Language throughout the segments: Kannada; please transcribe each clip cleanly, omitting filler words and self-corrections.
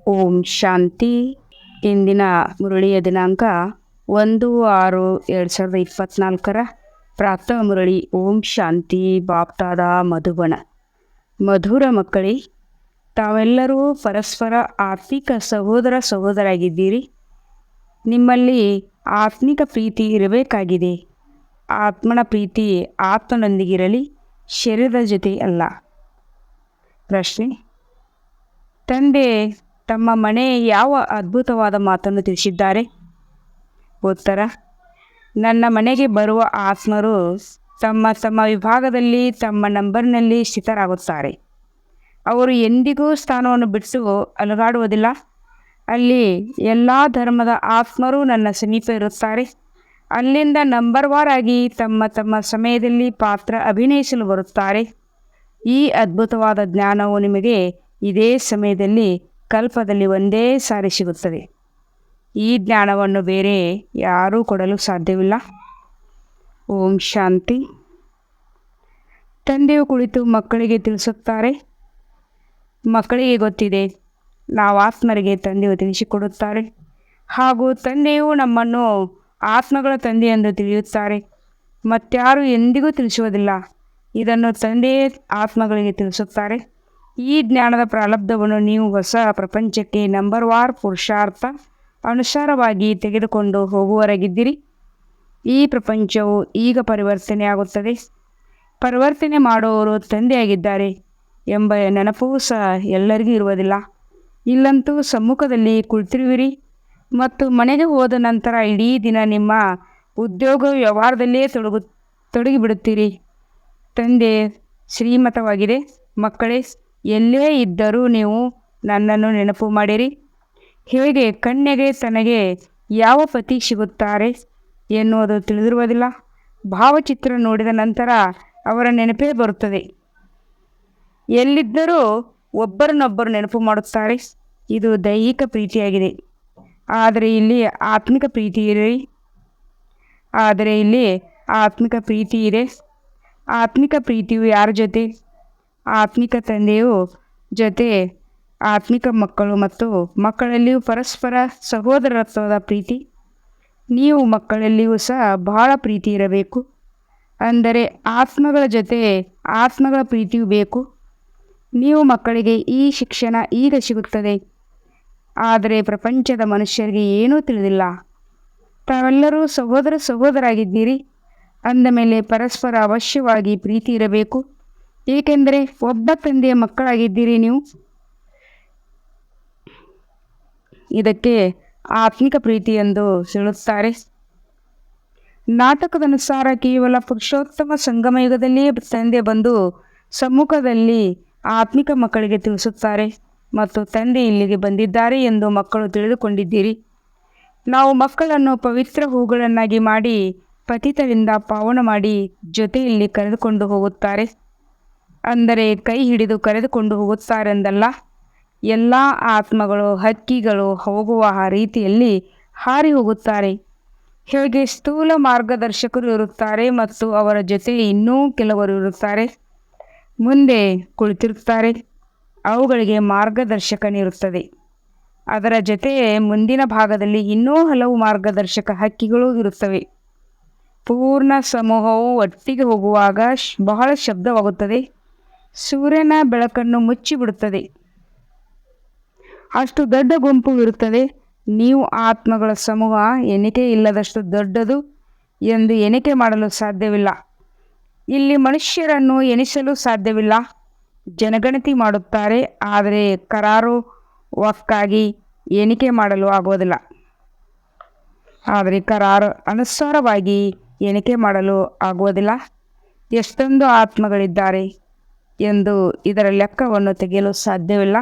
ಓಂ ಶಾಂತಿ. ಇಂದಿನ ಮುರಳಿಯ ದಿನಾಂಕ 1/6/2024 ಪ್ರಾತಃ ಮುರಳಿ. ಓಂ ಶಾಂತಿ. ಬಾಪ್ತಾದ ಮಧುಬನ. ಮಧುರ ಮಕ್ಕಳೇ, ತಾವೆಲ್ಲರೂ ಪರಸ್ಪರ ಆತ್ಮಿಕ ಸಹೋದರಾಗಿದ್ದೀರಿ. ನಿಮ್ಮಲ್ಲಿ ಆತ್ಮಿಕ ಪ್ರೀತಿ ಇರಬೇಕಾಗಿದೆ. ಆತ್ಮನ ಪ್ರೀತಿ ಆತ್ಮನೊಂದಿಗಿರಲಿ, ಶರೀರದ ಜೊತೆ ಅಲ್ಲ. ಪ್ರಶ್ನೆ: ತಂದೆ ತಮ್ಮ ಮನೆ ಯಾವ ಅದ್ಭುತವಾದ ಮಾತನ್ನು ತಿಳಿಸಿದ್ದಾರೆ? ಉತ್ತರ: ನನ್ನ ಮನೆಗೆ ಬರುವ ಆತ್ಮರು ತಮ್ಮ ತಮ್ಮ ವಿಭಾಗದಲ್ಲಿ ತಮ್ಮ ನಂಬರ್ನಲ್ಲಿ ಸ್ಥಿತರಾಗುತ್ತಾರೆ. ಅವರು ಎಂದಿಗೂ ಸ್ಥಾನವನ್ನು ಬಿಟ್ಟು ಅಲುಗಾಡುವುದಿಲ್ಲ. ಅಲ್ಲಿ ಎಲ್ಲ ಧರ್ಮದ ಆತ್ಮರು ನನ್ನ ಸಮೀಪ ಇರುತ್ತಾರೆ. ಅಲ್ಲಿಂದ ನಂಬರ್ ವಾರಾಗಿ ತಮ್ಮ ತಮ್ಮ ಸಮಯದಲ್ಲಿ ಪಾತ್ರ ಅಭಿನಯಿಸಲು ಬರುತ್ತಾರೆ. ಈ ಅದ್ಭುತವಾದ ಜ್ಞಾನವು ನಿಮಗೆ ಇದೇ ಸಮಯದಲ್ಲಿ ಕಲ್ಪದಲ್ಲಿ ಒಂದೇ ಸಾರಿ ಸಿಗುತ್ತದೆ. ಈ ಜ್ಞಾನವನ್ನು ಬೇರೆ ಯಾರೂ ಕೊಡಲು ಸಾಧ್ಯವಿಲ್ಲ. ಓಂ ಶಾಂತಿ. ತಂದೆಯು ಕುಳಿತು ಮಕ್ಕಳಿಗೆ ತಿಳಿಸುತ್ತಾರೆ. ಮಕ್ಕಳಿಗೆ ಗೊತ್ತಿದೆ, ನಾವು ಆತ್ಮರಿಗೆ ತಂದೆಯು ತಿಳಿಸಿಕೊಡುತ್ತಾರೆ. ಹಾಗೂ ತಂದೆಯು ನಮ್ಮನ್ನು ಆತ್ಮಗಳ ತಂದೆ ಎಂದು ತಿಳಿಯುತ್ತಾರೆ. ಮತ್ಯಾರು ಎಂದಿಗೂ ತಿಳಿಸುವುದಿಲ್ಲ. ಇದನ್ನು ತಂದೆಯೇ ಆತ್ಮಗಳಿಗೆ ತಿಳಿಸುತ್ತಾರೆ. ಈ ಜ್ಞಾನದ ಪ್ರಾರಬ್ಧವನ್ನು ನೀವು ಹೊಸ ಪ್ರಪಂಚಕ್ಕೆ ನಂಬರ್ ವಾರ್ ಪುರುಷಾರ್ಥ ಅನುಸಾರವಾಗಿ ತೆಗೆದುಕೊಂಡು ಹೋಗುವವರಾಗಿದ್ದೀರಿ. ಈ ಪ್ರಪಂಚವು ಈಗ ಪರಿವರ್ತನೆಯಾಗುತ್ತದೆ. ಪರಿವರ್ತನೆ ಮಾಡುವವರು ತಂದೆಯಾಗಿದ್ದಾರೆ ಎಂಬ ನೆನಪೂ ಸಹ ಎಲ್ಲರಿಗೂ ಇರುವುದಿಲ್ಲ. ಇಲ್ಲಂತೂ ಸಮ್ಮುಖದಲ್ಲಿ ಕುಳಿತಿರುವಿರಿ ಮತ್ತು ಮನೆಗೆ ಹೋದ ನಂತರ ಇಡೀ ದಿನ ನಿಮ್ಮ ಉದ್ಯೋಗ ವ್ಯವಹಾರದಲ್ಲೇ ತೊಡಗಿಬಿಡುತ್ತೀರಿ. ತಂದೆ ಶ್ರೀಮತವಾಗಿದೆ. ಮಕ್ಕಳೇ, ಎಲ್ಲೇ ಇದ್ದರೂ ನೀವು ನನ್ನನ್ನು ನೆನಪು ಮಾಡಿರಿ. ಹೇಗೆ ಕನ್ಯೆಗೆ ತನಗೆ ಯಾವ ಪತಿ ಸಿಗುತ್ತಾರೆ ಎನ್ನುವುದು ತಿಳಿದಿರುವುದಿಲ್ಲ. ಭಾವಚಿತ್ರ ನೋಡಿದ ನಂತರ ಅವರ ನೆನಪೇ ಬರುತ್ತದೆ. ಎಲ್ಲಿದ್ದರೂ ಒಬ್ಬರನ್ನೊಬ್ಬರು ನೆನಪು ಮಾಡುತ್ತಾರೆ. ಇದು ದೈಹಿಕ ಪ್ರೀತಿಯಾಗಿದೆ. ಆದರೆ ಇಲ್ಲಿ ಆತ್ಮಿಕ ಪ್ರೀತಿ ಇದೆ. ಆತ್ಮಿಕ ಪ್ರೀತಿಯು ಯಾರ ಜೊತೆ? ಆತ್ಮಿಕ ತಂದೆಯು ಜೊತೆ, ಆತ್ಮಿಕ ಮಕ್ಕಳು ಮತ್ತು ಮಕ್ಕಳಲ್ಲಿಯೂ ಪರಸ್ಪರ ಸಹೋದರತ್ವದ ಪ್ರೀತಿ. ನೀವು ಮಕ್ಕಳಲ್ಲಿಯೂ ಸಹ ಬಹಳ ಪ್ರೀತಿ ಇರಬೇಕು. ಅಂದರೆ ಆತ್ಮಗಳ ಜೊತೆ ಆತ್ಮಗಳ ಪ್ರೀತಿಯೂ ಬೇಕು. ನೀವು ಮಕ್ಕಳಿಗೆ ಈ ಶಿಕ್ಷಣ ಈಗ ಸಿಗುತ್ತದೆ. ಆದರೆ ಪ್ರಪಂಚದ ಮನುಷ್ಯರಿಗೆ ಏನೂ ತಿಳಿದಿಲ್ಲ. ತಾವೆಲ್ಲರೂ ಸಹೋದರಾಗಿದ್ದೀರಿ ಅಂದ ಮೇಲೆ ಪರಸ್ಪರ ಅವಶ್ಯವಾಗಿ ಪ್ರೀತಿ ಇರಬೇಕು. ಏಕೆಂದರೆ ಒಬ್ಬ ತಂದೆಯ ಮಕ್ಕಳಾಗಿದ್ದೀರಿ ನೀವು. ಇದಕ್ಕೆ ಆತ್ಮಿಕ ಪ್ರೀತಿ ಎಂದು ಹೇಳುತ್ತಾರೆ. ನಾಟಕದನುಸಾರ ಕೇವಲ ಪುರುಷೋತ್ತಮ ಸಂಗಮಯುಗದಲ್ಲಿಯೇ ತಂದೆ ಬಂದು ಸಮ್ಮುಖದಲ್ಲಿ ಆತ್ಮಿಕ ಮಕ್ಕಳಿಗೆ ತಿಳಿಸುತ್ತಾರೆ ಮತ್ತು ತಂದೆ ಇಲ್ಲಿಗೆ ಬಂದಿದ್ದಾರೆ ಎಂದು ಮಕ್ಕಳು ತಿಳಿದುಕೊಂಡಿದ್ದೀರಿ. ನಾವು ಮಕ್ಕಳನ್ನು ಪವಿತ್ರ ಹೂಗಳನ್ನಾಗಿ ಮಾಡಿ ಪತಿತರಿಂದ ಪಾವನ ಮಾಡಿ ಜೊತೆಯಲ್ಲಿ ಕರೆದುಕೊಂಡು ಹೋಗುತ್ತಾರೆ. ಅಂದರೆ ಕೈ ಹಿಡಿದು ಕರೆದುಕೊಂಡು ಹೋಗುತ್ತಾರೆಂದಲ್ಲ. ಎಲ್ಲ ಆತ್ಮಗಳು ಹಕ್ಕಿಗಳು ಹೋಗುವ ರೀತಿಯಲ್ಲಿ ಹಾರಿ ಹೋಗುತ್ತಾರೆ. ಹೇಗೆ ಸ್ಥೂಲ ಮಾರ್ಗದರ್ಶಕರು ಇರುತ್ತಾರೆ ಮತ್ತು ಅವರ ಜೊತೆ ಇನ್ನೂ ಕೆಲವರು ಇರುತ್ತಾರೆ, ಮುಂದೆ ಕುಳಿತಿರುತ್ತಾರೆ. ಅವುಗಳಿಗೆ ಮಾರ್ಗದರ್ಶಕನಿರುತ್ತದೆ. ಅದರ ಜೊತೆ ಮುಂದಿನ ಭಾಗದಲ್ಲಿ ಇನ್ನೂ ಹಲವು ಮಾರ್ಗದರ್ಶಕ ಹಕ್ಕಿಗಳು ಇರುತ್ತವೆ. ಪೂರ್ಣ ಸಮೂಹವು ಒಟ್ಟಿಗೆ ಹೋಗುವಾಗ ಬಹಳ ಶಬ್ದವಾಗುತ್ತದೆ. ಸೂರ್ಯನ ಬೆಳಕನ್ನು ಮುಚ್ಚಿಬಿಡುತ್ತದೆ. ಅಷ್ಟು ದೊಡ್ಡ ಗುಂಪು ಇರುತ್ತದೆ. ನೀವು ಆತ್ಮಗಳ ಸಮೂಹ ಎಣಿಕೆ ಇಲ್ಲದಷ್ಟು ದೊಡ್ಡದು ಎಂದು ಎಣಿಕೆ ಮಾಡಲು ಸಾಧ್ಯವಿಲ್ಲ. ಇಲ್ಲಿ ಮನುಷ್ಯರನ್ನು ಎಣಿಸಲು ಸಾಧ್ಯವಿಲ್ಲ. ಜನಗಣತಿ ಮಾಡುತ್ತಾರೆ, ಆದರೆ ಕರಾರುವಕ್ಕಾಗಿ ಎಣಿಕೆ ಮಾಡಲು ಆಗುವುದಿಲ್ಲ. ಅನುಸಾರವಾಗಿ ಎಣಿಕೆ ಮಾಡಲು ಆಗುವುದಿಲ್ಲ. ಎಷ್ಟೊಂದು ಆತ್ಮಗಳಿದ್ದಾರೆ ಎಂದು ಇದರ ಲೆಕ್ಕವನ್ನು ತೆಗೆಯಲು ಸಾಧ್ಯವಿಲ್ಲ.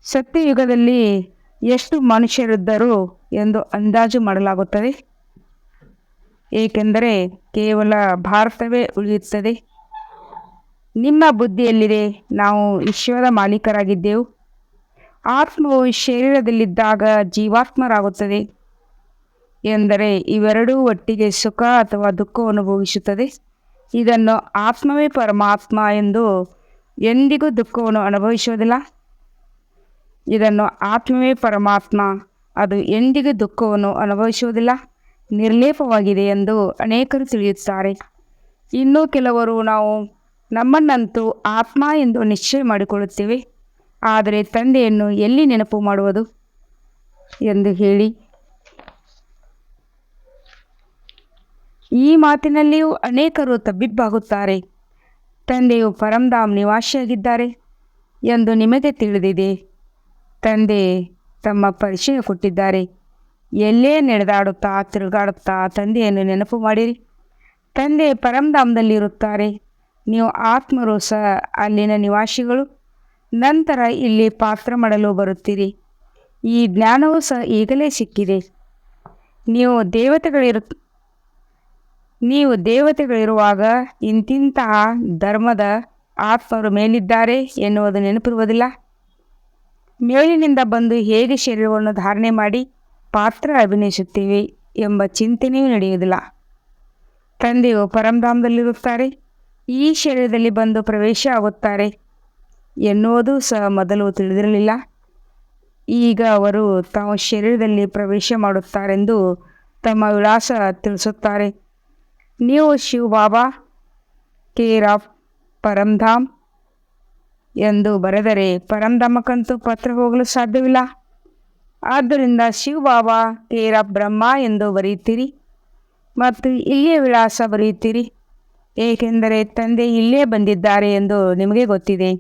ಸತ್ಯಯುಗದಲ್ಲಿ ಎಷ್ಟು ಮನುಷ್ಯರಿದ್ದರು ಎಂದು ಅಂದಾಜು ಮಾಡಲಾಗುತ್ತದೆ. ಏಕೆಂದರೆ ಕೇವಲ ಭಾರತವೇ ಉಳಿಯುತ್ತದೆ. ನಿಮ್ಮ ಬುದ್ಧಿಯಲ್ಲಿದೆ, ನಾವು ವಿಶ್ವದ ಮಾಲೀಕರಾಗಿದ್ದೆವು. ಆತ್ಮವು ಶರೀರದಲ್ಲಿದ್ದಾಗ ಜೀವಾತ್ಮರಾಗುತ್ತದೆ. ಎಂದರೆ ಇವೆರಡೂ ಒಟ್ಟಿಗೆ ಸುಖ ಅಥವಾ ದುಃಖವನ್ನು ಭೋಗಿಸುತ್ತದೆ. ಇದನ್ನು ಆತ್ಮವೇ ಪರಮಾತ್ಮ ಎಂದು ಎಂದಿಗೂ ದುಃಖವನ್ನು ಅನುಭವಿಸುವುದಿಲ್ಲ. ಇದನ್ನು ಆತ್ಮವೇ ಪರಮಾತ್ಮ, ಅದು ಎಂದಿಗೂ ದುಃಖವನ್ನು ಅನುಭವಿಸುವುದಿಲ್ಲ, ನಿರ್ಲೇಪವಾಗಿದೆ ಎಂದು ಅನೇಕರು ತಿಳಿಯುತ್ತಾರೆ. ಇನ್ನೂ ಕೆಲವರು ನಾವು ನಮ್ಮನ್ನಂತೂ ಆತ್ಮ ಎಂದು ನಿಶ್ಚಯ ಮಾಡಿಕೊಳ್ಳುತ್ತೇವೆ, ಆದರೆ ತಂದೆಯನ್ನು ಎಲ್ಲಿ ನೆನಪು ಮಾಡುವುದು ಎಂದು ಹೇಳಿ ಈ ಮಾತಿನಲ್ಲಿಯೂ ಅನೇಕರು ತಬ್ಬಿಬ್ಬಾಗುತ್ತಾರೆ. ತಂದೆಯು ಪರಂಧಾಮ್ ನಿವಾಸಿಯಾಗಿದ್ದಾರೆ ಎಂದು ನಿಮಗೆ ತಿಳಿದಿದೆ. ತಂದೆ ತಮ್ಮ ಪರಿಚಯ ಕೊಟ್ಟಿದ್ದಾರೆ. ಎಲ್ಲೇ ನಡೆದಾಡುತ್ತಾ ತಿರುಗಾಡುತ್ತಾ ತಂದೆಯನ್ನು ನೆನಪು ಮಾಡಿರಿ. ತಂದೆ ಪರಂಧಾಮದಲ್ಲಿರುತ್ತಾರೆ. ನೀವು ಆತ್ಮರು ಸಹ ಅಲ್ಲಿನ ನಿವಾಸಿಗಳು. ನಂತರ ಇಲ್ಲಿ ಪಾತ್ರ ಮಾಡಲು ಬರುತ್ತೀರಿ. ಈ ಜ್ಞಾನವೂ ಸಹ ಈಗಲೇ ಸಿಕ್ಕಿದೆ. ನೀವು ದೇವತೆಗಳಿರುವಾಗ ಇಂತಿಂತಹ ಧರ್ಮದ ಆತ್ಮರು ಮೇಲಿದ್ದಾರೆ ಎನ್ನುವುದು ನೆನಪಿರುವುದಿಲ್ಲ. ಮೇಲಿನಿಂದ ಬಂದು ಹೇಗೆ ಶರೀರವನ್ನು ಧಾರಣೆ ಮಾಡಿ ಪಾತ್ರ ಅಭಿನಯಿಸುತ್ತೇವೆ ಎಂಬ ಚಿಂತನೆಯೂ ನಡೆಯುವುದಿಲ್ಲ. ತಂದೆಯು ಪರಂಧಾಮದಲ್ಲಿರುತ್ತಾರೆ, ಈ ಶರೀರದಲ್ಲಿ ಬಂದು ಪ್ರವೇಶ ಆಗುತ್ತಾರೆ ಎನ್ನುವುದೂ ಸಹ ಮೊದಲು ತಿಳಿದಿರಲಿಲ್ಲ. ಈಗ ಅವರು ತಾವು ಶರೀರದಲ್ಲಿ ಪ್ರವೇಶ ಮಾಡುತ್ತಾರೆಂದು ತಮ್ಮ ವಿಳಾಸ ತಿಳಿಸುತ್ತಾರೆ. ನೀವು ಶಿವ ಬಾಬಾ ಕೇರ್ ಆಫ್ ಪರಂಧಾಮ್ ಎಂದು ಬರೆದರೆ ಪರಂಧಾಮಕ್ಕಂತೂ ಪತ್ರ ಹೋಗಲು ಸಾಧ್ಯವಿಲ್ಲ. ಆದ್ದರಿಂದ ಶಿವ ಬಾಬಾ ಕೇರ್ ಆಫ್ ಬ್ರಹ್ಮ ಎಂದು ಬರೆಯುತ್ತೀರಿ ಮತ್ತು ಇಲ್ಲಿಯೇ ವಿಳಾಸ ಬರೆಯುತ್ತೀರಿ, ಏಕೆಂದರೆ ತಂದೆ ಇಲ್ಲೇ ಬಂದಿದ್ದಾರೆ ಎಂದು ನಿಮಗೆ ಗೊತ್ತಿದೆ.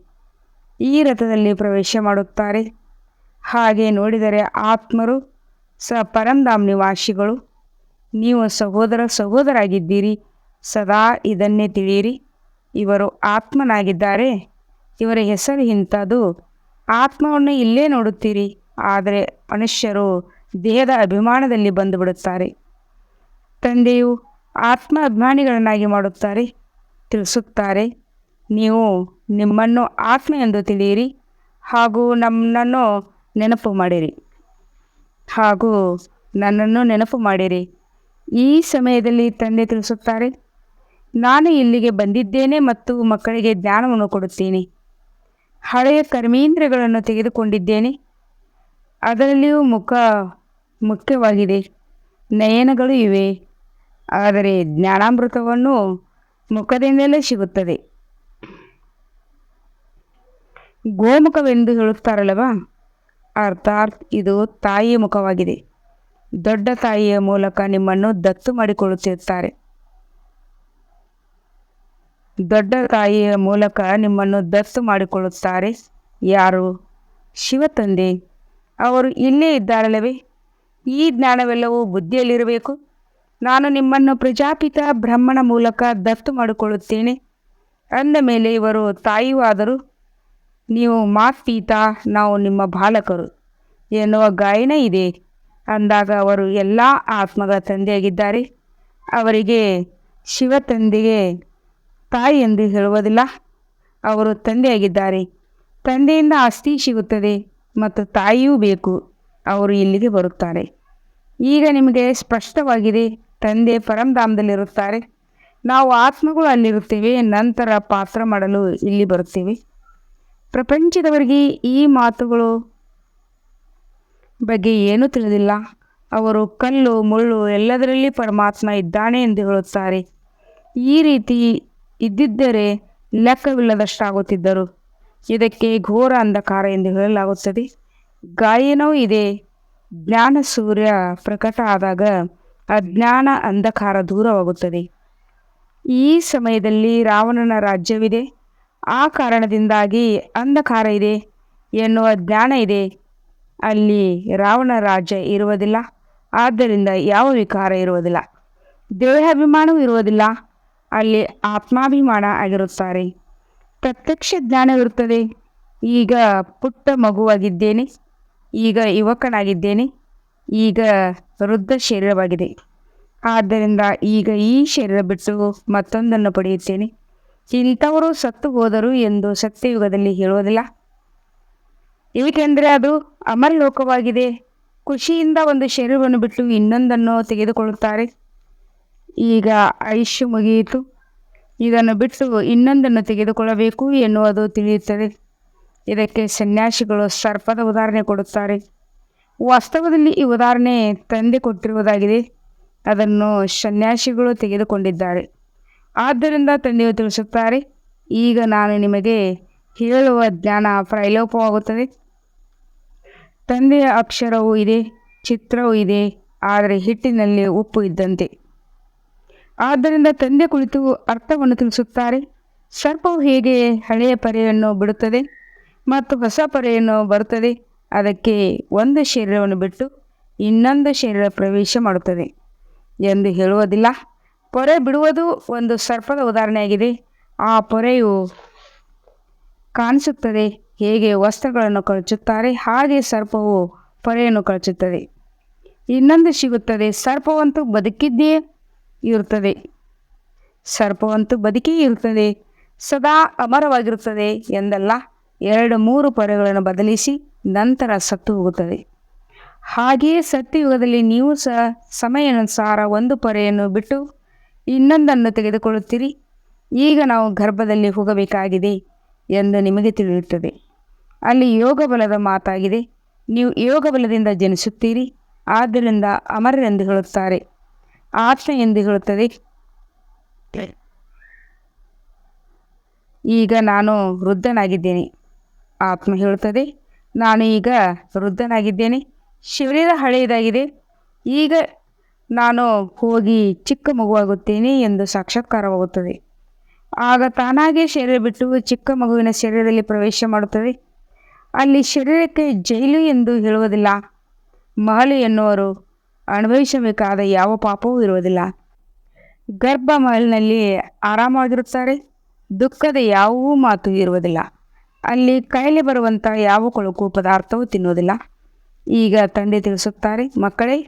ಈ ರಥದಲ್ಲಿ ಪ್ರವೇಶ ಮಾಡುತ್ತಾರೆ. ಹಾಗೆ ನೋಡಿದರೆ ಆತ್ಮರು ಸಹ ಪರಂಧಾಮ್ ನಿವಾಸಿಗಳು. ನೀವು ಸಹೋದರಾಗಿದ್ದೀರಿ. ಸದಾ ಇದನ್ನೇ ತಿಳಿಯಿರಿ. ಇವರು ಆತ್ಮನಾಗಿದ್ದಾರೆ. ಇವರ ಹೆಸರು ಇಂಥದ್ದು. ಆತ್ಮವನ್ನು ಇಲ್ಲೇ ನೋಡುತ್ತೀರಿ, ಆದರೆ ಮನುಷ್ಯರು ದೇಹದ ಅಭಿಮಾನದಲ್ಲಿ ಬಂದು ಬಿಡುತ್ತಾರೆ. ತಂದೆಯು ಆತ್ಮ ಅಭಿಮಾನಿಗಳನ್ನಾಗಿ ಮಾಡುತ್ತಾರೆ, ತಿಳಿಸುತ್ತಾರೆ. ನೀವು ನಿಮ್ಮನ್ನು ಆತ್ಮ ಎಂದು ತಿಳಿಯಿರಿ ಹಾಗೂ ನನ್ನನ್ನು ನೆನಪು ಮಾಡಿರಿ. ಈ ಸಮಯದಲ್ಲಿ ತಂದೆ ತಿಳಿಸುತ್ತಾರೆ, ನಾನು ಇಲ್ಲಿಗೆ ಬಂದಿದ್ದೇನೆ ಮತ್ತು ಮಕ್ಕಳಿಗೆ ಜ್ಞಾನವನ್ನು ಕೊಡುತ್ತೇನೆ. ಹಳೆಯ ಕರ್ಮೇಂದ್ರಿಯಗಳನ್ನು ತೆಗೆದುಕೊಂಡಿದ್ದೇನೆ. ಅದರಲ್ಲಿಯೂ ಮುಖ್ಯವಾಗಿದೆ. ನಯನಗಳು ಇವೆ, ಆದರೆ ಜ್ಞಾನಾಮೃತವನ್ನು ಮುಖದಿಂದಲೇ ಸಿಗುತ್ತದೆ. ಗೋಮುಖವೆಂದು ಹೇಳುತ್ತಾರಲ್ಲವಾ, ಅರ್ಥಾತ್ ಇದು ತಾಯಿಯ ಮುಖವಾಗಿದೆ. ದೊಡ್ಡ ತಾಯಿಯ ಮೂಲಕ ನಿಮ್ಮನ್ನು ದತ್ತು ಮಾಡಿಕೊಳ್ಳುತ್ತಾರೆ. ಯಾರು? ಶಿವ ತಂದೆ. ಅವರು ಇಲ್ಲೇ ಇದ್ದಾರಲ್ಲವೇ? ಈ ಜ್ಞಾನವೆಲ್ಲವೂ ಬುದ್ಧಿಯಲ್ಲಿರಬೇಕು. ನಾನು ನಿಮ್ಮನ್ನು ಪ್ರಜಾಪಿತ ಬ್ರಹ್ಮನ ಮೂಲಕ ದತ್ತು ಮಾಡಿಕೊಳ್ಳುತ್ತೇನೆ ಅಂದ ಮೇಲೆ ಇವರು ತಾಯಿಯೂ ಆದರು. ನೀವು ಮಾತ್ಪೀತಾ, ನಾವು ನಿಮ್ಮ ಬಾಲಕರು ಎನ್ನುವ ಗಾಯನ ಇದೆ ಅಂದಾಗ ಅವರು ಎಲ್ಲ ಆತ್ಮಗಳ ತಂದೆಯಾಗಿದ್ದಾರೆ. ಅವರಿಗೆ ಶಿವ ತಂದೆಗೆ ತಾಯಿ ಎಂದು ಹೇಳುವುದಿಲ್ಲ, ಅವರು ತಂದೆಯಾಗಿದ್ದಾರೆ. ತಂದೆಯಿಂದ ಆಸ್ತಿ ಸಿಗುತ್ತದೆ ಮತ್ತು ತಾಯಿಯೂ ಬೇಕು. ಅವರು ಇಲ್ಲಿಗೆ ಬರುತ್ತಾರೆ. ಈಗ ನಿಮಗೆ ಸ್ಪಷ್ಟವಾಗಿದೆ. ತಂದೆ ಪರಂಧಾಮದಲ್ಲಿರುತ್ತಾರೆ, ನಾವು ಆತ್ಮಗಳು ಅಲ್ಲಿರುತ್ತೇವೆ. ನಂತರ ಪಾತ್ರ ಮಾಡಲು ಇಲ್ಲಿ ಬರುತ್ತೇವೆ. ಪ್ರಪಂಚದವರಿಗೆ ಈ ಮಾತುಗಳು ಬಗ್ಗೆ ಏನೂ ತಿಳಿದಿಲ್ಲ. ಅವರು ಕಲ್ಲು ಮುಳ್ಳು ಎಲ್ಲದರಲ್ಲಿ ಪರಮಾತ್ಮ ಇದ್ದಾನೆ ಎಂದು ಹೇಳುತ್ತಾರೆ. ಈ ರೀತಿ ಇದ್ದಿದ್ದರೆ ಲೆಕ್ಕವಿಲ್ಲದಷ್ಟಾಗುತ್ತಿದ್ದರು. ಇದಕ್ಕೆ ಘೋರ ಅಂಧಕಾರ ಎಂದು ಹೇಳಲಾಗುತ್ತದೆ. ಗಾಯನವೂ ಇದೆ. ಜ್ಞಾನ ಸೂರ್ಯ ಪ್ರಕಟ ಆದಾಗ ಅಜ್ಞಾನ ಅಂಧಕಾರ ದೂರವಾಗುತ್ತದೆ. ಈ ಸಮಯದಲ್ಲಿ ರಾವಣನ ರಾಜ್ಯವಿದೆ. ಆ ಕಾರಣದಿಂದಾಗಿ ಅಂಧಕಾರ ಇದೆ ಎನ್ನುವ ಜ್ಞಾನ ಇದೆ. ಅಲ್ಲಿ ರಾವಣ ರಾಜ್ಯ ಇರುವುದಿಲ್ಲ, ಆದ್ದರಿಂದ ಯಾವ ವಿಕಾರ ಇರುವುದಿಲ್ಲ. ದೇಹಾಭಿಮಾನವೂ ಇರುವುದಿಲ್ಲ. ಅಲ್ಲಿ ಆತ್ಮಾಭಿಮಾನ ಆಗಿರುತ್ತಾರೆ. ಪ್ರತ್ಯಕ್ಷ ಜ್ಞಾನವಿರುತ್ತದೆ. ಈಗ ಪುಟ್ಟ ಮಗುವಾಗಿದ್ದೇನೆ, ಈಗ ಯುವಕನಾಗಿದ್ದೇನೆ, ಈಗ ವೃದ್ಧ ಶರೀರವಾಗಿದೆ. ಆದ್ದರಿಂದ ಈಗ ಈ ಶರೀರ ಬಿಟ್ಟು ಮತ್ತೊಂದನ್ನು ಪಡೆಯುತ್ತೇನೆ. ಇಂಥವರು ಸತ್ತು ಹೋದರು ಎಂದು ಸತ್ಯಯುಗದಲ್ಲಿ ಹೇಳುವುದಿಲ್ಲ, ಏಕೆಂದರೆ ಅದು ಅಮರಲೋಕವಾಗಿದೆ. ಖುಷಿಯಿಂದ ಒಂದು ಶರೀರವನ್ನು ಬಿಟ್ಟು ಇನ್ನೊಂದನ್ನು ತೆಗೆದುಕೊಳ್ಳುತ್ತಾರೆ. ಈಗ ಆಯುಷ್ಯ ಮುಗಿಯಿತು. ಇದನ್ನು ಬಿಟ್ಟು ಇನ್ನೊಂದನ್ನು ತೆಗೆದುಕೊಳ್ಳಬೇಕು ಎನ್ನುವುದು ತಿಳಿಯುತ್ತದೆ. ಇದಕ್ಕೆ ಸನ್ಯಾಸಿಗಳು ಸರ್ಪದ ಉದಾಹರಣೆ ಕೊಡುತ್ತಾರೆ. ವಾಸ್ತವದಲ್ಲಿ ಈ ಉದಾಹರಣೆ ತಂದೆ ಕೊಟ್ಟಿರುವುದಾಗಿದೆ. ಅದನ್ನು ಸನ್ಯಾಸಿಗಳು ತೆಗೆದುಕೊಂಡಿದ್ದಾರೆ. ಆದ್ದರಿಂದ ತಂದೆಯು ತಿಳಿಸುತ್ತಾರೆ, ಈಗ ನಾನು ನಿಮಗೆ ಹೇಳುವ ಜ್ಞಾನ ಪ್ರಲೋಪವಾಗುತ್ತದೆ. ತಂದೆಯ ಅಕ್ಷರವೂ ಇದೆ, ಚಿತ್ರವೂ ಇದೆ, ಆದರೆ ಹಿಟ್ಟಿನಲ್ಲಿ ಉಪ್ಪು ಇದ್ದಂತೆ. ಆದ್ದರಿಂದ ತಂದೆ ಕುಳಿತು ಅರ್ಥವನ್ನು ತಿಳಿಸುತ್ತಾರೆ. ಸರ್ಪವು ಹೇಗೆ ಹಳೆಯ ಪರೆಯನ್ನು ಬಿಡುತ್ತದೆ ಮತ್ತು ಹೊಸ ಪರೆಯನ್ನು ಬರುತ್ತದೆ, ಅದಕ್ಕೆ ಒಂದು ಶರೀರವನ್ನು ಬಿಟ್ಟು ಇನ್ನೊಂದು ಶರೀರ ಪ್ರವೇಶ ಮಾಡುತ್ತದೆ ಎಂದು ಹೇಳುವುದಿಲ್ಲ. ಪೊರೆ ಬಿಡುವುದು ಒಂದು ಸರ್ಪದ ಉದಾಹರಣೆಯಾಗಿದೆ. ಆ ಪೊರೆಯು ಕಾಣಿಸುತ್ತದೆ. ಹೇಗೆ ವಸ್ತ್ರಗಳನ್ನು ಕಳಚುತ್ತಾರೆ ಹಾಗೆ ಸರ್ಪವು ಪೊರೆಯನ್ನು ಕಳಚುತ್ತದೆ. ಇನ್ನೊಂದು ಸಿಗುತ್ತದೆ. ಸರ್ಪವಂತೂ ಬದುಕಿದ್ದೇ ಇರುತ್ತದೆ. ಸರ್ಪವಂತೂ ಬದುಕೇ ಇರುತ್ತದೆ, ಸದಾ ಅಮರವಾಗಿರುತ್ತದೆ ಎಂದಲ್ಲ. 2-3 ಪೊರೆಗಳನ್ನು ಬದಲಿಸಿ ನಂತರ ಸತ್ತು ಹೋಗುತ್ತದೆ. ಹಾಗೆಯೇ ಸತ್ಯಯುಗದಲ್ಲಿ ನೀವು ಸಹ ಸಮಯಾನುಸಾರ ಒಂದು ಪೊರೆಯನ್ನು ಬಿಟ್ಟು ಇನ್ನೊಂದನ್ನು ತೆಗೆದುಕೊಳ್ಳುತ್ತೀರಿ. ಈಗ ನಾವು ಗರ್ಭದಲ್ಲಿ ಹೋಗಬೇಕಾಗಿದೆ ಎಂದು ನಿಮಗೆ ತಿಳಿಯುತ್ತದೆ. ಅಲ್ಲಿ ಯೋಗ ಬಲದ ಮಾತಾಗಿದೆ. ನೀವು ಯೋಗ ಬಲದಿಂದ ಜನಿಸುತ್ತೀರಿ, ಆದ್ದರಿಂದ ಅಮರರೆಂದು ಹೇಳುತ್ತಾರೆ. ಆತ್ಮ ಎಂದು ಹೇಳುತ್ತದೆ, ಈಗ ನಾನು ವೃದ್ಧನಾಗಿದ್ದೇನೆ. ಆತ್ಮ ಹೇಳುತ್ತದೆ, ನಾನು ಈಗ ವೃದ್ಧನಾಗಿದ್ದೇನೆ. ಶರೀರ ಹಳೆಯದಾಗಿದೆ, ಈಗ ನಾನು ಹೋಗಿ ಚಿಕ್ಕ ಮಗುವಾಗುತ್ತೇನೆ ಎಂದು ಸಾಕ್ಷಾತ್ಕಾರವಾಗುತ್ತದೆ. ಆಗ ತಾನಾಗೇ ಶರೀರ ಬಿಟ್ಟು ಚಿಕ್ಕ ಮಗುವಿನ ಶರೀರದಲ್ಲಿ ಪ್ರವೇಶ ಮಾಡುತ್ತದೆ. ಅಲ್ಲಿ ಶರೀರಕ್ಕೆ ಜೈಲು ಎಂದು ಹೇಳುವುದಿಲ್ಲ. ಮಹಲು ಎನ್ನುವರು ಅನುಭವಿಸಬೇಕಾದ ಯಾವ ಪಾಪವೂ ಇರುವುದಿಲ್ಲ. ಗರ್ಭ ಮಹಲಿನಲ್ಲಿ ಆರಾಮವಾಗಿರುತ್ತಾರೆ. ದುಃಖದ ಯಾವ ಮಾತು ಇರುವುದಿಲ್ಲ. ಅಲ್ಲಿ ಕಾಯಿಲೆ ಬರುವಂಥ ಯಾವ ಕೊಳಕು ಪದಾರ್ಥವೂ ತಿನ್ನುವುದಿಲ್ಲ. ಈಗ ತಂದೆ ತಿಳಿಸುತ್ತಾರೆ, ಮಕ್ಕಳೇ,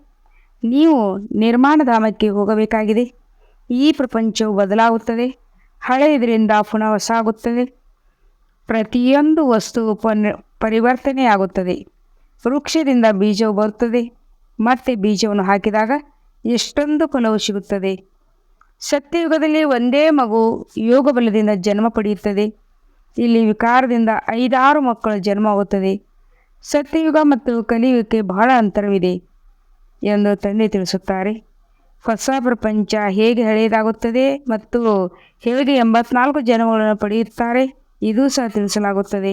ನೀವು ನಿರ್ಮಾಣಧಾಮಕ್ಕೆ ಹೋಗಬೇಕಾಗಿದೆ. ಈ ಪ್ರಪಂಚವು ಬದಲಾಗುತ್ತದೆ. ಹಳೆಯದರಿಂದ ಪುನಃ ಹೊಸ ಆಗುತ್ತದೆ. ಪ್ರತಿಯೊಂದು ವಸ್ತು ಪರಿವರ್ತನೆಯಾಗುತ್ತದೆ. ವೃಕ್ಷದಿಂದ ಬೀಜವು ಬರುತ್ತದೆ. ಮತ್ತೆ ಬೀಜವನ್ನು ಹಾಕಿದಾಗ ಎಷ್ಟೊಂದು ಫಲವು ಸಿಗುತ್ತದೆ. ಸತ್ಯಯುಗದಲ್ಲಿ ಒಂದೇ ಮಗು ಯೋಗ ಬಲದಿಂದ ಜನ್ಮ ಪಡೆಯುತ್ತದೆ. ಇಲ್ಲಿ ವಿಕಾರದಿಂದ 5-6 ಮಕ್ಕಳ ಜನ್ಮವಾಗುತ್ತದೆ. ಸತ್ಯಯುಗ ಮತ್ತು ಕಲಿಯುಗಕ್ಕೆ ಬಹಳ ಅಂತರವಿದೆ ಎಂದು ತಂದೆ ತಿಳಿಸುತ್ತಾರೆ. ಹೊಸ ಪ್ರಪಂಚ ಹೇಗೆ ಹಳೆಯದಾಗುತ್ತದೆ ಮತ್ತು ಹೇಗೆ 84 ಜನ್ಮಗಳನ್ನು ಪಡೆಯುತ್ತಾರೆ, ಇದೂ ಸಹ ತಿಳಿಸಲಾಗುತ್ತದೆ.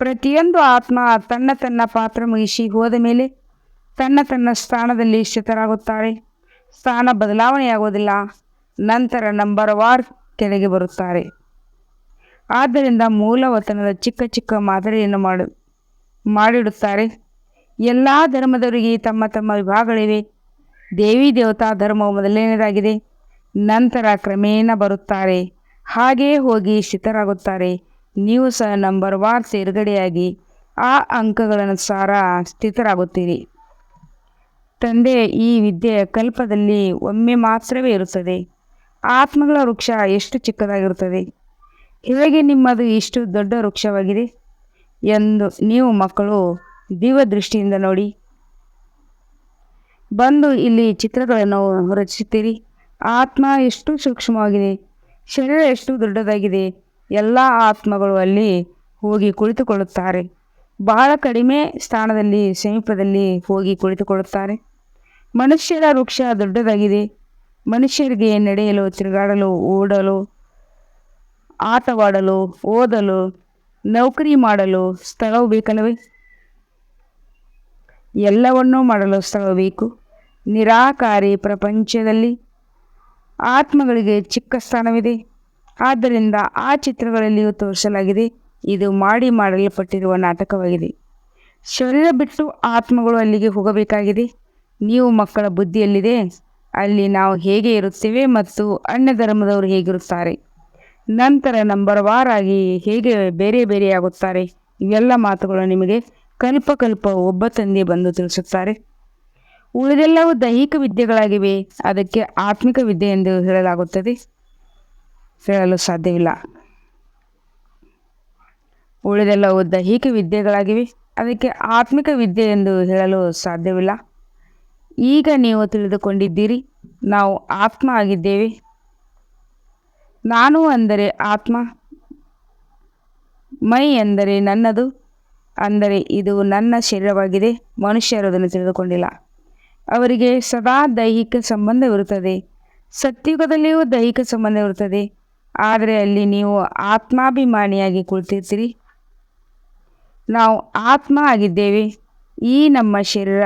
ಪ್ರತಿಯೊಂದು ಆತ್ಮ ತನ್ನ ತನ್ನ ಪಾತ್ರ ಮುಗಿಸಿ ಹೋದ ಮೇಲೆ ತನ್ನ ತನ್ನ ಸ್ಥಾನದಲ್ಲಿ ಸ್ಥಿತರಾಗುತ್ತಾರೆ. ಸ್ಥಾನ ಬದಲಾವಣೆಯಾಗುವುದಿಲ್ಲ. ನಂತರ ನಂಬರ್ ವಾರ್ ಕೆಳಗೆ ಬರುತ್ತಾರೆ. ಆದ್ದರಿಂದ ಮೂಲವತನದ ಚಿಕ್ಕ ಚಿಕ್ಕ ಮಾದರಿಯನ್ನು ಮಾಡಿಡುತ್ತಾರೆ. ಎಲ್ಲ ಧರ್ಮದವರಿಗೆ ತಮ್ಮ ತಮ್ಮ ವಿಭಾಗಗಳಿವೆ. ದೇವಿ ದೇವತಾ ಧರ್ಮವು ಮೊದಲನೆಯದಾಗಿದೆ. ನಂತರ ಕ್ರಮೇಣ ಬರುತ್ತಾರೆ. ಹಾಗೆಯೇ ಹೋಗಿ ಸ್ಥಿತರಾಗುತ್ತಾರೆ. ನೀವು ಸಹ ನಂಬರ್ ವಾರ್ ಸೇರ್ಗಡೆಯಾಗಿ ಆ ಅಂಕಗಳನುಸಾರ ಸ್ಥಿತರಾಗುತ್ತೀರಿ. ತಂದೆ ಈ ವಿದ್ಯೆಯ ಕಲ್ಪದಲ್ಲಿ ಒಮ್ಮೆ ಮಾತ್ರವೇ ಇರುತ್ತದೆ. ಆತ್ಮಗಳ ವೃಕ್ಷ ಎಷ್ಟು ಚಿಕ್ಕದಾಗಿರುತ್ತದೆ, ಹೇಗೆ ನಿಮ್ಮದು ಇಷ್ಟು ದೊಡ್ಡ ವೃಕ್ಷವಾಗಿದೆ ಎಂದು ನೀವು ಮಕ್ಕಳು ದಿವ್ಯ ದೃಷ್ಟಿಯಿಂದ ನೋಡಿ. ಬಂದು ಇಲ್ಲಿ ಚಿತ್ರಗಳನ್ನು ರಚಿಸುತ್ತೀರಿ. ಆತ್ಮ ಎಷ್ಟು ಸೂಕ್ಷ್ಮವಾಗಿದೆ, ಶರೀರ ಎಷ್ಟು ದೊಡ್ಡದಾಗಿದೆ. ಎಲ್ಲ ಆತ್ಮಗಳು ಅಲ್ಲಿ ಹೋಗಿ ಕುಳಿತುಕೊಳ್ಳುತ್ತಾರೆ. ಬಹಳ ಕಡಿಮೆ ಸ್ಥಾನದಲ್ಲಿ ಸಮೀಪದಲ್ಲಿ ಹೋಗಿ ಕುಳಿತುಕೊಳ್ಳುತ್ತಾರೆ. ಮನುಷ್ಯರ ವೃಕ್ಷ ದೊಡ್ಡದಾಗಿದೆ. ಮನುಷ್ಯರಿಗೆ ನಡೆಯಲು, ತಿರುಗಾಡಲು, ಓಡಲು, ಆಟವಾಡಲು, ಓದಲು, ನೌಕರಿ ಮಾಡಲು ಸ್ಥಳವು ಬೇಕಲ್ಲವೇ? ಎಲ್ಲವನ್ನೂ ಮಾಡಲು ಸ್ಥಳವು ಬೇಕು. ನಿರಾಕಾರಿ ಪ್ರಪಂಚದಲ್ಲಿ ಆತ್ಮಗಳಿಗೆ ಚಿಕ್ಕ ಸ್ಥಾನವಿದೆ. ಆದ್ದರಿಂದ ಆ ಚಿತ್ರಗಳಲ್ಲಿಯೂ ತೋರಿಸಲಾಗಿದೆ. ಇದು ಮಾಡಲ್ಪಟ್ಟಿರುವ ನಾಟಕವಾಗಿದೆ. ಶರೀರ ಬಿಟ್ಟು ಆತ್ಮಗಳು ಅಲ್ಲಿಗೆ ಹೋಗಬೇಕಾಗಿದೆ. ನೀವು ಮಕ್ಕಳ ಬುದ್ಧಿಯಲ್ಲಿದೆ, ಅಲ್ಲಿ ನಾವು ಹೇಗೆ ಇರುತ್ತೇವೆ ಮತ್ತು ಅನ್ಯ ಧರ್ಮದವರು ಹೇಗಿರುತ್ತಾರೆ, ನಂತರ ನಂಬರ್ ವಾರ್ ಆಗಿ ಹೇಗೆ ಬೇರೆ ಬೇರೆಯಾಗುತ್ತಾರೆ. ಇವೆಲ್ಲ ಮಾತುಗಳು ನಿಮಗೆ ಕಲ್ಪ ಒಬ್ಬ ತಂದೆ ಬಂದು ತಿಳಿಸುತ್ತಾರೆ. ಉಳಿದೆಲ್ಲವೂ ದೈಹಿಕ ವಿದ್ಯೆಗಳಾಗಿವೆ. ಅದಕ್ಕೆ ಆತ್ಮಿಕ ವಿದ್ಯೆ ಎಂದು ಹೇಳಲು ಸಾಧ್ಯವಿಲ್ಲ. ಉಳಿದೆಲ್ಲವೂ ದೈಹಿಕ ವಿದ್ಯೆಗಳಾಗಿವೆ. ಅದಕ್ಕೆ ಆತ್ಮಿಕ ವಿದ್ಯೆ ಎಂದು ಹೇಳಲು ಸಾಧ್ಯವಿಲ್ಲ. ಈಗ ನೀವು ತಿಳಿದುಕೊಂಡಿದ್ದೀರಿ, ನಾವು ಆತ್ಮ ಆಗಿದ್ದೇವೆ. ನಾನು ಅಂದರೆ ಆತ್ಮ, ಮೈ ಎಂದರೆ ನನ್ನದು, ಅಂದರೆ ಇದು ನನ್ನ ಶರೀರವಾಗಿದೆ. ಮನುಷ್ಯರು ಅದನ್ನು ತಿಳಿದುಕೊಂಡಿಲ್ಲ. ಅವರಿಗೆ ಸದಾ ದೈಹಿಕ ಸಂಬಂಧವಿರುತ್ತದೆ. ಸತ್ಯುಗದಲ್ಲಿಯೂ ದೈಹಿಕ ಸಂಬಂಧವಿರುತ್ತದೆ. ಆದರೆ ಅಲ್ಲಿ ನೀವು ಆತ್ಮಾಭಿಮಾನಿಯಾಗಿ ಕುಳಿತಿರ್ತೀರಿ. ನಾವು ಆತ್ಮ ಆಗಿದ್ದೇವೆ. ಈ ನಮ್ಮ ಶರೀರ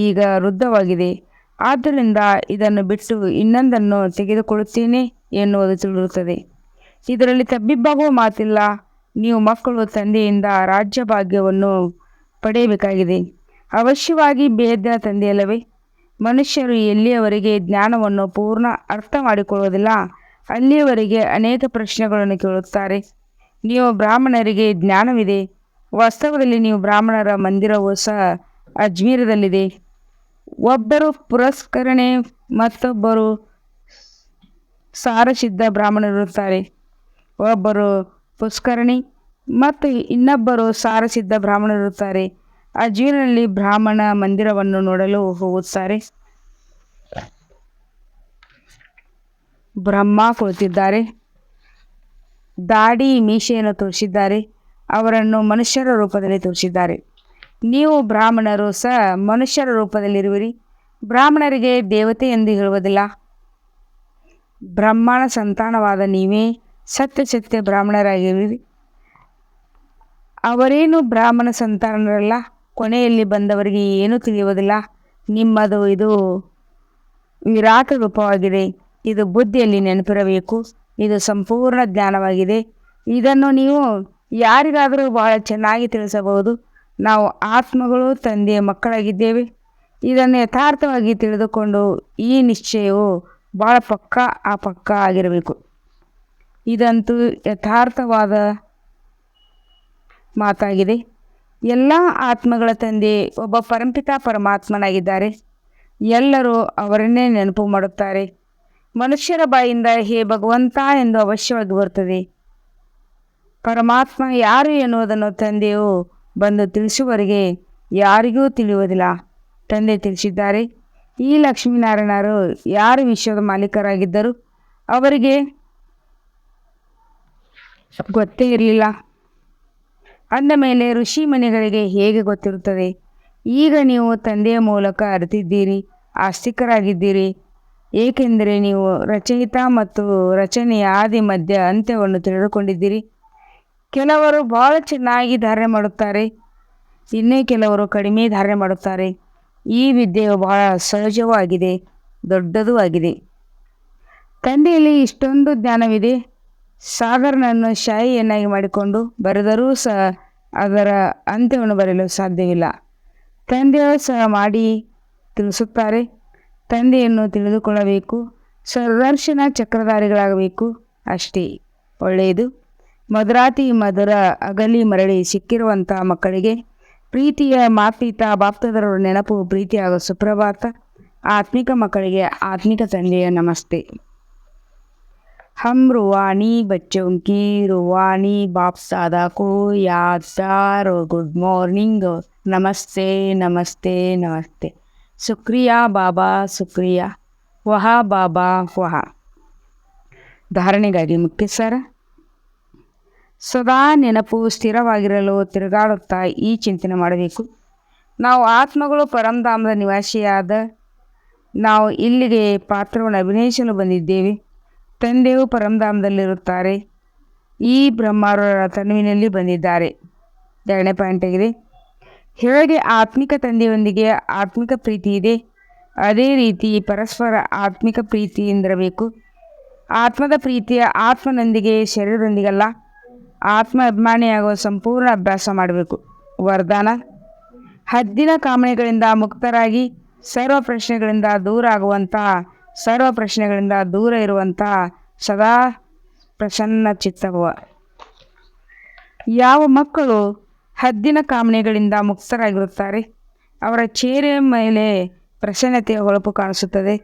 ಈಗ ವೃದ್ಧವಾಗಿದೆ. ಆದ್ದರಿಂದ ಇದನ್ನು ಬಿಟ್ಟು ಇನ್ನೊಂದನ್ನು ತೆಗೆದುಕೊಳ್ಳುತ್ತೇನೆ ಎನ್ನುವುದು ತಿಳಿಯುತ್ತದೆ. ಇದರಲ್ಲಿ ತಬ್ಬಿಬ್ಬಾಗುವ ಮಾತಿಲ್ಲ. ನೀವು ಮಕ್ಕಳು ತಂದೆಯಿಂದ ರಾಜ್ಯ ಭಾಗ್ಯವನ್ನು ಪಡೆಯಬೇಕಾಗಿದೆ. ಅವಶ್ಯವಾಗಿ ಭೇದ ತಂದೆಯಲ್ಲವೇ? ಮನುಷ್ಯರು ಎಲ್ಲಿಯವರೆಗೆ ಜ್ಞಾನವನ್ನು ಪೂರ್ಣ ಅರ್ಥ ಮಾಡಿಕೊಳ್ಳುವುದಿಲ್ಲ ಅಲ್ಲಿಯವರೆಗೆ ಅನೇಕ ಪ್ರಶ್ನೆಗಳನ್ನು ಕೇಳುತ್ತಾರೆ. ನೀವು ಬ್ರಾಹ್ಮಣರಿಗೆ ಜ್ಞಾನವಿದೆ. ವಾಸ್ತವದಲ್ಲಿ ನೀವು ಬ್ರಾಹ್ಮಣರ ಮಂದಿರವು ಸಹ ಅಜ್ಮೀರದಲ್ಲಿದೆ. ಒಬ್ಬರು ಪುರಸ್ಕರಣೆ, ಮತ್ತೊಬ್ಬರು ಸಾರಸಿದ್ಧ ಬ್ರಾಹ್ಮಣರಿರುತ್ತಾರೆ. ಒಬ್ಬರು ಪುಷ್ಕರಣಿ ಮತ್ತು ಇನ್ನೊಬ್ಬರು ಸಾರಸಿದ್ಧ ಬ್ರಾಹ್ಮಣರಿರುತ್ತಾರೆ. ಅಜ್ಮೀರಿನಲ್ಲಿ ಬ್ರಾಹ್ಮಣ ಮಂದಿರವನ್ನು ನೋಡಲು ಹೋಗುತ್ತಾರೆ. ಬ್ರಹ್ಮ ಕುಳಿತಿದ್ದಾರೆ. ದಾಡಿ ಮೀಸೆಯನ್ನು ತೋರಿಸಿದ್ದಾರೆ. ಅವರನ್ನು ಮನುಷ್ಯರ ರೂಪದಲ್ಲಿ ತೋರಿಸಿದ್ದಾರೆ. ನೀವು ಬ್ರಾಹ್ಮಣರು ಸಹ ಮನುಷ್ಯರ ರೂಪದಲ್ಲಿರುವಿರಿ. ಬ್ರಾಹ್ಮಣರಿಗೆ ದೇವತೆ ಎಂದು ಹೇಳುವುದಿಲ್ಲ. ಬ್ರಹ್ಮನ ಸಂತಾನವಾದ ನೀವೇ ಸತ್ಯ ಬ್ರಾಹ್ಮಣರಾಗಿರುವಿರಿ. ಅವರೇನು ಬ್ರಾಹ್ಮಣ ಸಂತಾನರಲ್ಲ. ಕೊನೆಯಲ್ಲಿ ಬಂದವರಿಗೆ ಏನೂ ತಿಳಿಯುವುದಿಲ್ಲ. ನಿಮ್ಮದು ಇದು ವಿರಾಟ ರೂಪವಾಗಿದೆ. ಇದು ಬುದ್ಧಿಯಲ್ಲಿ ನೆನಪಿರಬೇಕು. ಇದು ಸಂಪೂರ್ಣ ಜ್ಞಾನವಾಗಿದೆ. ಇದನ್ನು ನೀವು ಯಾರಿಗಾದರೂ ಬಹಳ ಚೆನ್ನಾಗಿ ತಿಳಿಸಬಹುದು. ನಾವು ಆತ್ಮಗಳು ತಂದೆಯ ಮಕ್ಕಳಾಗಿದ್ದೇವೆ. ಇದನ್ನು ಯಥಾರ್ಥವಾಗಿ ತಿಳಿದುಕೊಂಡು ಈ ನಿಶ್ಚಯವು ಬಹಳ ಪಕ್ಕ ಆಗಿರಬೇಕು. ಇದಂತೂ ಯಥಾರ್ಥವಾದ ಮಾತಾಗಿದೆ. ಎಲ್ಲ ಆತ್ಮಗಳ ತಂದೆ ಒಬ್ಬ ಪರಂಪಿತ ಪರಮಾತ್ಮನಾಗಿದ್ದಾರೆ. ಎಲ್ಲರೂ ಅವರನ್ನೇ ನೆನಪು ಮಾಡುತ್ತಾರೆ. ಮನುಷ್ಯರ ಬಾಯಿಂದ ಹೇ ಭಗವಂತ ಎಂದು ಅವಶ್ಯವಾಗಿ ಬರುತ್ತದೆ. ಪರಮಾತ್ಮ ಯಾರು ಎನ್ನುವುದನ್ನು ತಂದೆಯು ಬಂದು ತಿಳಿಸುವವರೆಗೆ ಯಾರಿಗೂ ತಿಳಿಯುವುದಿಲ್ಲ. ತಂದೆ ತಿಳಿಸಿದ್ದಾರೆ. ಈ ಲಕ್ಷ್ಮೀನಾರಾಯಣರು ಯಾರು ವಿಶ್ವದ ಮಾಲೀಕರಾಗಿದ್ದರು ಅವರಿಗೆ ಗೊತ್ತೇ ಇರಲಿಲ್ಲ. ಅಂದ ಮೇಲೆ ಋಷಿ ಮುನಿಗಳಿಗೆ ಹೇಗೆ ಗೊತ್ತಿರುತ್ತದೆ? ಈಗ ನೀವು ತಂದೆಯ ಮೂಲಕ ಅರಿತಿದ್ದೀರಿ, ಆಸ್ತಿಕರಾಗಿದ್ದೀರಿ. ಏಕೆಂದರೆ ನೀವು ರಚಯಿತ ಮತ್ತು ರಚನೆಯ ಆದಿ ಮಧ್ಯ ಅಂತ್ಯವನ್ನು ತಿಳಿದುಕೊಂಡಿದ್ದೀರಿ. ಕೆಲವರು ಬಹಳ ಚೆನ್ನಾಗಿ ಧಾರಣೆ ಮಾಡುತ್ತಾರೆ, ಇನ್ನೂ ಕೆಲವರು ಕಡಿಮೆ ಧಾರಣೆ ಮಾಡುತ್ತಾರೆ. ಈ ವಿದ್ಯೆಯು ಬಹಳ ಸಹಜವೂ ಆಗಿದೆ, ದೊಡ್ಡದೂ ಆಗಿದೆ. ತಂದೆಯಲ್ಲಿ ಇಷ್ಟೊಂದು ಜ್ಞಾನವಿದೆ. ಸಾಗರನನ್ನು ಶಾಹಿಯನ್ನಾಗಿ ಮಾಡಿಕೊಂಡು ಬರೆದರೂ ಸಹ ಅದರ ಅಂತ್ಯವನ್ನು ಬರೆಯಲು ಸಾಧ್ಯವಿಲ್ಲ. ತಂದೆಯು ಸಹ ಮಾಡಿ ತಿಳಿಸುತ್ತಾರೆ. ತಂದೆಯನ್ನು ತಿಳಿದುಕೊಳ್ಳಬೇಕು, ಸುದರ್ಶನ ಚಕ್ರಧಾರಿಗಳಾಗಬೇಕು. ಅಷ್ಟೇ ಒಳ್ಳೆಯದು. ಮಧುರಾತಿ ಮಧುರ ಅಗಲಿ ಮರಳಿ ಸಿಕ್ಕಿರುವಂಥ ಮಕ್ಕಳಿಗೆ ಪ್ರೀತಿಯ ಮಾತ್ಪಿತಾ ಬಾಪ್ತದರ ನೆನಪು, ಪ್ರೀತಿಯಾಗ ಸುಪ್ರಭಾತ. ಆತ್ಮಿಕ ಮಕ್ಕಳಿಗೆ ಆತ್ಮಿಕ ತಂದೆಯ ನಮಸ್ತೆ. हम रूहानी बच्चों की रूहानी बाप दादा को यादगार और गुड मॉर्निंग और नमस्ते नमस्ते नमस्ते. शुक्रिया बाबा, शुक्रिया. ವಹ ಬಾಬಾ ವಹ. ಧಾರಣೆಗಾಗಿ ಮುಖ್ಯ ಸಾರ. ಸದಾ ನೆನಪು ಸ್ಥಿರವಾಗಿರಲು ತಿರುಗಾಡುತ್ತಾ ಈ ಚಿಂತನೆ ಮಾಡಬೇಕು. ನಾವು ಆತ್ಮಗಳು ಪರಂಧಾಮದ ನಿವಾಸಿಯಾದ ನಾವು ಇಲ್ಲಿಗೆ ಪಾತ್ರವನ್ನು ಅಭಿನಯಿಸಲು ಬಂದಿದ್ದೇವೆ. ತಂದೆಯು ಪರಂಧಾಮದಲ್ಲಿರುತ್ತಾರೆ. ಈ ಬ್ರಹ್ಮರ ತನುವಿನಲ್ಲಿ ಬಂದಿದ್ದಾರೆ. ಎರಡನೇ ಪಾಯಿಂಟ್ ಆಗಿದೆ. ಹೇಗೆ ಆತ್ಮಿಕ ತಂದೆಯೊಂದಿಗೆ ಆತ್ಮಿಕ ಪ್ರೀತಿ ಇದೆ, ಅದೇ ರೀತಿ ಪರಸ್ಪರ ಆತ್ಮಿಕ ಪ್ರೀತಿಯಿಂದಿರಬೇಕು. ಆತ್ಮದ ಪ್ರೀತಿಯ ಆತ್ಮನೊಂದಿಗೆ, ಶರೀರದೊಂದಿಗಲ್ಲ. ಆತ್ಮ ಅಭಿಮಾನಿಯಾಗುವ ಸಂಪೂರ್ಣ ಅಭ್ಯಾಸ ಮಾಡಬೇಕು. ವರದಾನ: ಹದ್ದಿನ ಕಾಮನೆಗಳಿಂದ ಮುಕ್ತರಾಗಿ ಸರ್ವ ಪ್ರಶ್ನೆಗಳಿಂದ ದೂರ ಆಗುವಂತಹ, ಸರ್ವ ಪ್ರಶ್ನೆಗಳಿಂದ ದೂರ ಇರುವಂತಹ ಸದಾ ಪ್ರಸನ್ನ ಚಿತ್ತವ. ಯಾವ ಮಕ್ಕಳು ಹದ್ದಿನ ಕಾಮನೆಗಳಿಂದ ಮುಕ್ತರಾಗಿರುತ್ತಾರೆ ಅವರ ಚೇಹರೆಯ ಮೇಲೆ ಪ್ರಸನ್ನತೆಯ ಹೊಳಪು ಕಾಣಿಸುತ್ತದೆ.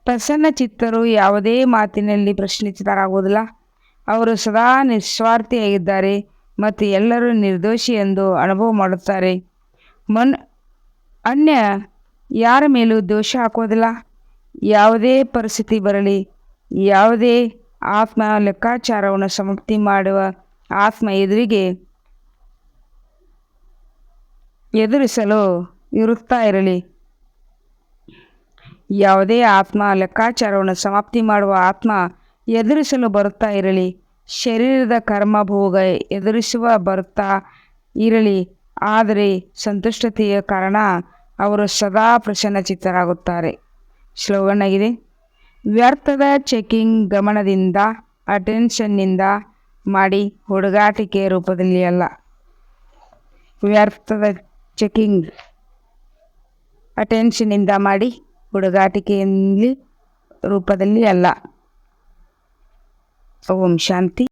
ಪ್ರಸನ್ನ ಚಿತ್ತರು ಯಾವುದೇ ಮಾತಿನಲ್ಲಿ ಪ್ರಶ್ನಿತರಾಗುವುದಿಲ್ಲ. ಅವರು ಸದಾ ನಿಸ್ವಾರ್ಥಿಯಾಗಿದ್ದಾರೆ ಮತ್ತು ಎಲ್ಲರೂ ನಿರ್ದೋಷಿ ಎಂದು ಅನುಭವ ಮಾಡುತ್ತಾರೆ. ಅನ್ಯ ಯಾರ ಮೇಲೂ ದೋಷ ಹಾಕುವುದಿಲ್ಲ. ಯಾವುದೇ ಪರಿಸ್ಥಿತಿ ಬರಲಿ, ಯಾವುದೇ ಆತ್ಮ ಲೆಕ್ಕಾಚಾರವನ್ನು ಸಮಾಪ್ತಿ ಮಾಡುವ ಆತ್ಮ ಎದುರಿಸಲು ಇರುತ್ತಾ ಇರಲಿ. ಯಾವುದೇ ಆತ್ಮ ಲೆಕ್ಕಾಚಾರವನ್ನು ಸಮಾಪ್ತಿ ಮಾಡುವ ಆತ್ಮ ಎದುರಿಸಲು ಬರುತ್ತಾ ಇರಲಿ. ಶರೀರದ ಕರ್ಮ ಭೋಗ ಎದುರಿಸುವ ಬರುತ್ತಾ ಇರಲಿ. ಆದರೆ ಸಂತುಷ್ಟತೆಯ ಕಾರಣ ಅವರು ಸದಾ ಪ್ರಸನ್ನಚಿತ್ತರಾಗುತ್ತಾರೆ. ಸ್ಲೋಗನ್ ಆಗಿದೆ: ವ್ಯರ್ಥದ ಚೆಕಿಂಗ್ ಗಮನದಿಂದ ಅಟೆನ್ಷನ್ನಿಂದ ಮಾಡಿ, ಹುಡುಗಾಟಿಕೆ ರೂಪದಲ್ಲಿ ಅಲ್ಲ. ವ್ಯರ್ಥದ ಚೆಕಿಂಗ್ ಅಟೆನ್ಷನ್ನಿಂದ ಮಾಡಿ, ಹುಡುಗಾಟಿಕೆಯಲ್ಲಿ ರೂಪದಲ್ಲಿ ಅಲ್ಲ. ಓಂ ಶಾಂತಿ.